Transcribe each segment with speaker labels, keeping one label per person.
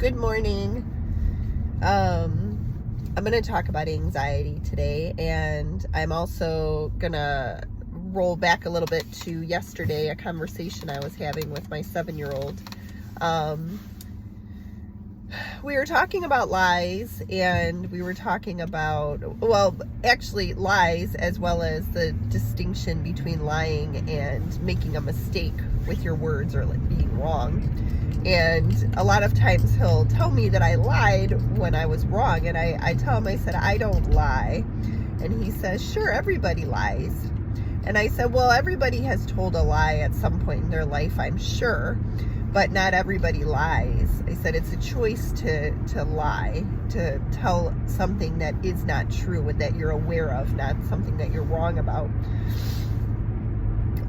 Speaker 1: Good morning. I'm going to talk about anxiety today, and I'm also going to roll back a little bit to yesterday, a conversation I was having with my 7-year-old. We were talking about lies, and we were talking about, lies as well as the distinction between lying and making a mistake with your words or being wrong. And a lot of times he'll tell me that I lied when I was wrong, and I tell him, I said, I don't lie. And he says, sure, everybody lies. And I said, well, everybody has told a lie at some point in their life, I'm sure, but not everybody lies. I said, it's a choice to lie, to tell something that is not true and that you're aware of, not something that you're wrong about.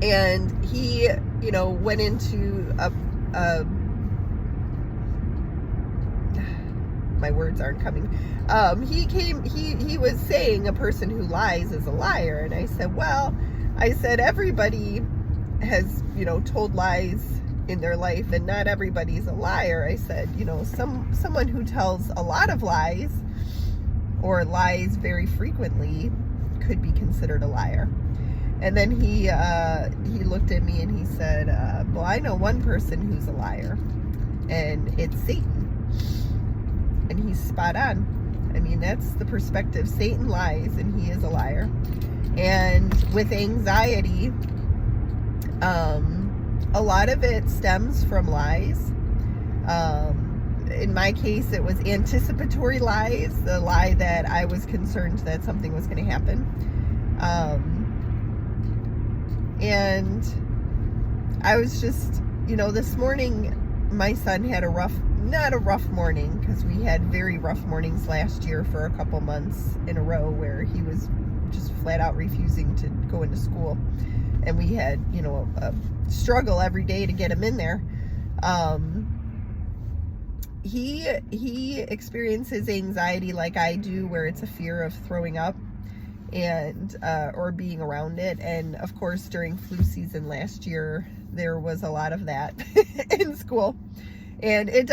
Speaker 1: And he, went into my words aren't coming. He was saying a person who lies is a liar. And I said, everybody has, told lies in their life, and not everybody's a liar. I said, someone who tells a lot of lies or lies very frequently could be considered a liar. And then he looked at me and he said, well, I know one person who's a liar, and it's Satan. And he's spot on. I mean, that's the perspective. Satan lies, and he is a liar. And with anxiety, a lot of it stems from lies. In my case, it was anticipatory lies, the lie that I was concerned that something was going to happen. And I was just, this morning, my son had not a rough morning, because we had very rough mornings last year for a couple months in a row where he was just flat out refusing to go into school. And we had, a struggle every day to get him in there. He experiences anxiety like I do, where it's a fear of throwing up and or being around it. And of course, during flu season last year, there was a lot of that in school. And it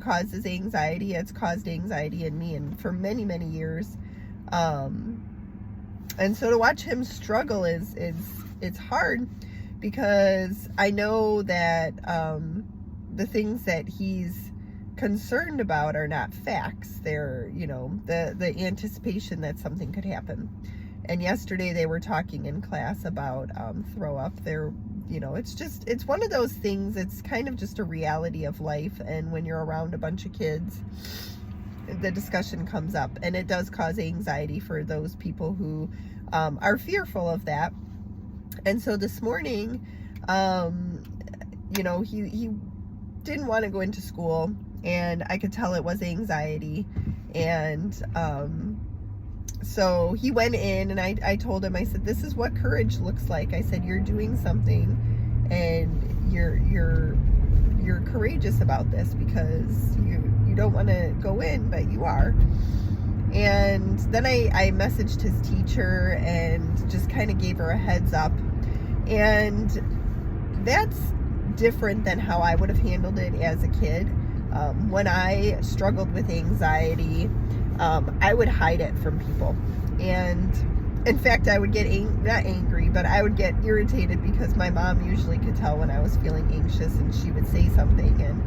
Speaker 1: causes anxiety. It's caused anxiety in me, and for many, many years. And so to watch him struggle it's hard, because I know that the things that he's concerned about are not facts. They're, the anticipation that something could happen. And yesterday they were talking in class about throw up. It's one of those things. It's kind of just a reality of life. And when you're around a bunch of kids, the discussion comes up, and it does cause anxiety for those people who are fearful of that. And so this morning, he didn't want to go into school, and I could tell it was anxiety. And so he went in, and I told him, I said, this is what courage looks like. I said, you're doing something, and you're courageous about this, because you don't want to go in, but you are. And then I messaged his teacher and just kind of gave her a heads up. And that's different than how I would have handled it as a kid. When I struggled with anxiety, I would hide it from people. And in fact, I would get not angry, but I would get irritated, because my mom usually could tell when I was feeling anxious, and she would say something, and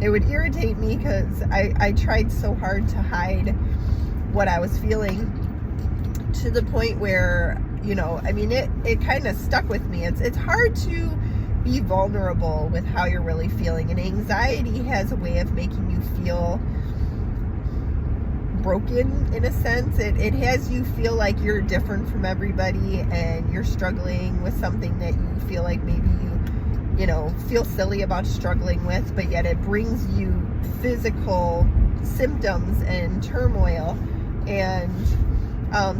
Speaker 1: it would irritate me, because I tried so hard to hide what I was feeling, to the point where, it kind of stuck with me. It's hard to be vulnerable with how you're really feeling, and anxiety has a way of making you feel broken, in a sense. It has you feel like you're different from everybody, and you're struggling with something that you feel like maybe you feel silly about struggling with, but yet it brings you physical symptoms and turmoil. And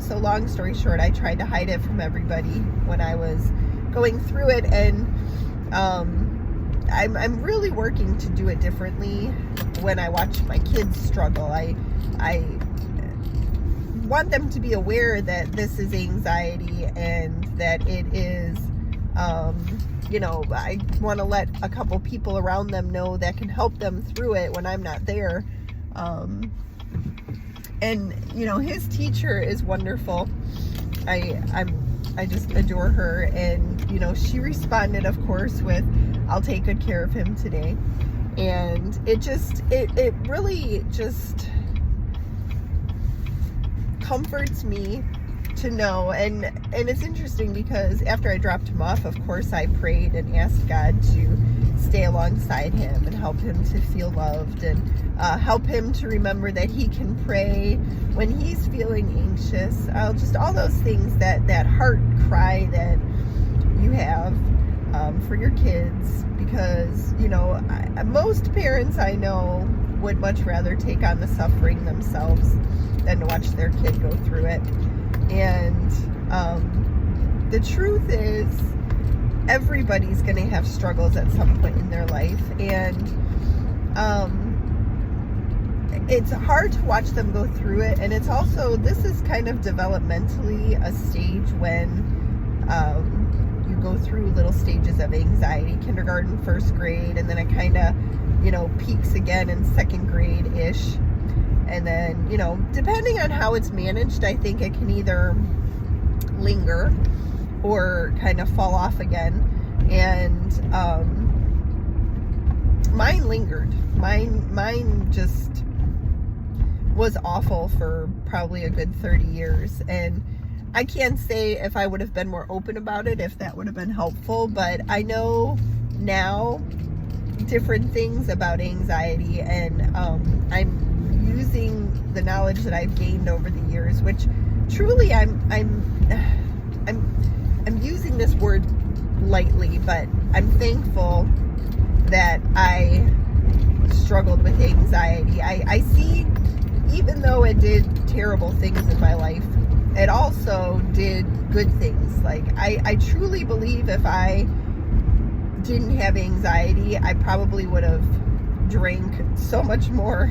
Speaker 1: so long story short, I tried to hide it from everybody when I was going through it, and I'm really working to do it differently when I watch my kids struggle. I want them to be aware that this is anxiety, and that it is I want to let a couple people around them know that can help them through it when I'm not there. And his teacher is wonderful. I just adore her, and she responded, of course, with, "I'll take good care of him today." And it really just comforts me to know. And it's interesting because after I dropped him off, of course, I prayed and asked God to stay alongside him and help him to feel loved, and help him to remember that he can pray when he's feeling anxious. Just all those things, that heart cry that you have for your kids, because most parents I know would much rather take on the suffering themselves than to watch their kid go through it. And the truth is, everybody's going to have struggles at some point in their life, and it's hard to watch them go through it. And it's also, this is kind of developmentally a stage when you go through little stages of anxiety, kindergarten, first grade, and then it kind of peaks again in second grade-ish. And then, depending on how it's managed, I think it can either linger or kind of fall off again. And mine lingered. Mine just was awful for probably a good 30 years. And I can't say if I would have been more open about it, if that would have been helpful, but I know now different things about anxiety, and I'm using the knowledge that I've gained over the years, which truly I'm using this word lightly, but I'm thankful that I struggled with anxiety. I see, even though it did terrible things in my life, it also did good things. Like, I truly believe if I didn't have anxiety, I probably would have drank so much more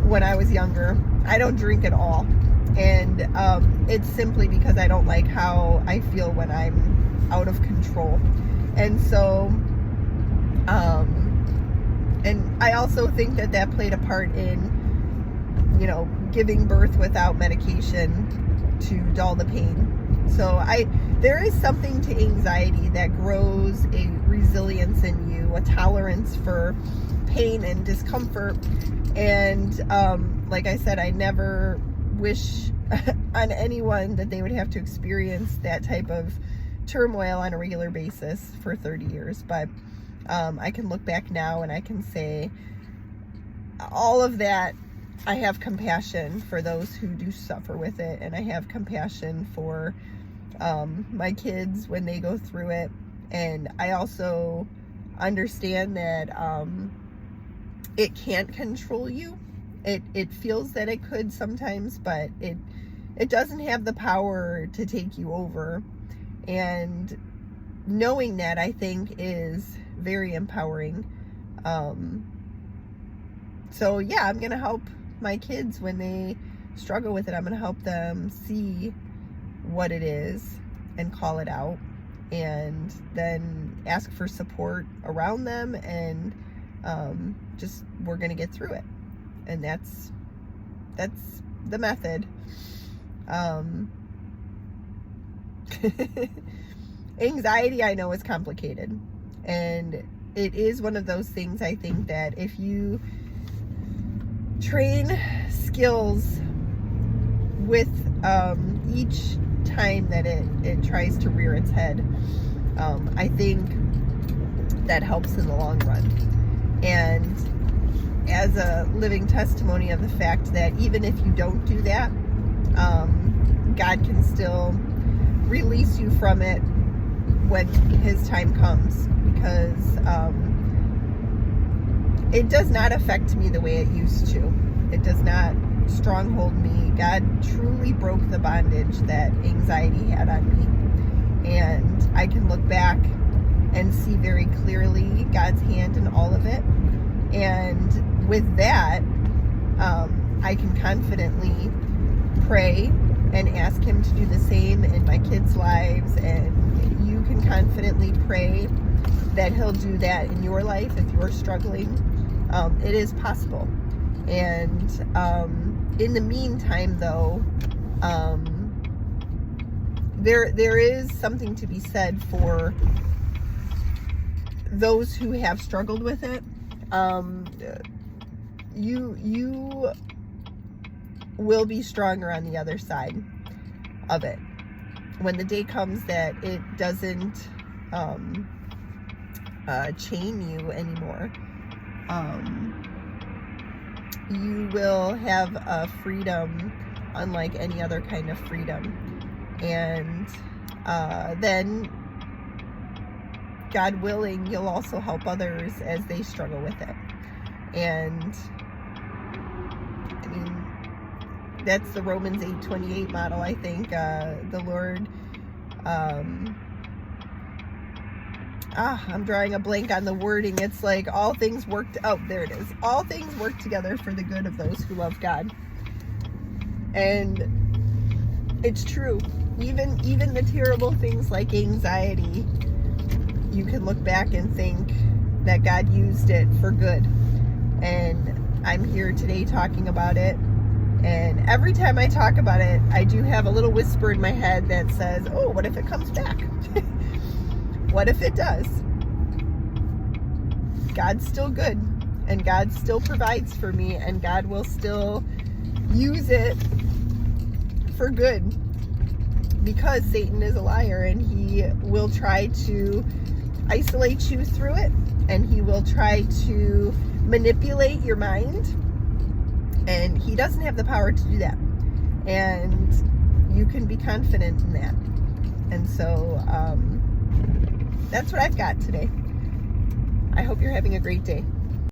Speaker 1: when I was younger. I don't drink at all. And it's simply because I don't like how I feel when I'm out of control. And so, and I also think that played a part in, giving birth without medication to dull the pain. So there is something to anxiety that grows a resilience in you, a tolerance for pain and discomfort. And like I said, I never wish on anyone that they would have to experience that type of turmoil on a regular basis for 30 years. But I can look back now and I can say all of that, I have compassion for those who do suffer with it, and I have compassion for my kids when they go through it. And I also understand that it can't control you. It feels that it could sometimes, but it doesn't have the power to take you over. And knowing that, I think, is very empowering. So yeah, I'm gonna help my kids when they struggle with it. I'm gonna help them see what it is and call it out, and then ask for support around them, and just, we're gonna get through it. And that's the method. Anxiety, I know, is complicated, and it is one of those things, I think, that if you train skills with each time that it tries to rear its head, I think that helps in the long run. And as a living testimony of the fact that even if you don't do that, God can still release you from it when his time comes, because it does not affect me the way it used to. It does not stronghold me. God truly broke the bondage that anxiety had on me, and I can look back and see very clearly God's hand in all of it. And with that, I can confidently pray and ask him to do the same in my kids' lives, and you can confidently pray that He'll do that in your life if you're struggling. It is possible. And in the meantime, though, there is something to be said for those who have struggled with it. You will be stronger on the other side of it. When the day comes that it doesn't chain you anymore, you will have a freedom unlike any other kind of freedom. And then, God willing, you'll also help others as they struggle with it. And I mean, that's the Romans 8:28 model, I think. The Lord, I'm drawing a blank on the wording. It's like all things worked, there it is. All things work together for the good of those who love God. And it's true. Even the terrible things like anxiety, you can look back and think that God used it for good. And I'm here today talking about it. And every time I talk about it, I do have a little whisper in my head that says, oh, what if it comes back? What if it does? God's still good, and God still provides for me, and God will still use it for good, because Satan is a liar, and he will try to isolate you through it, and he will try to manipulate your mind, and he doesn't have the power to do that. And you can be confident in that. And so that's what I've got today. I hope you're having a great day.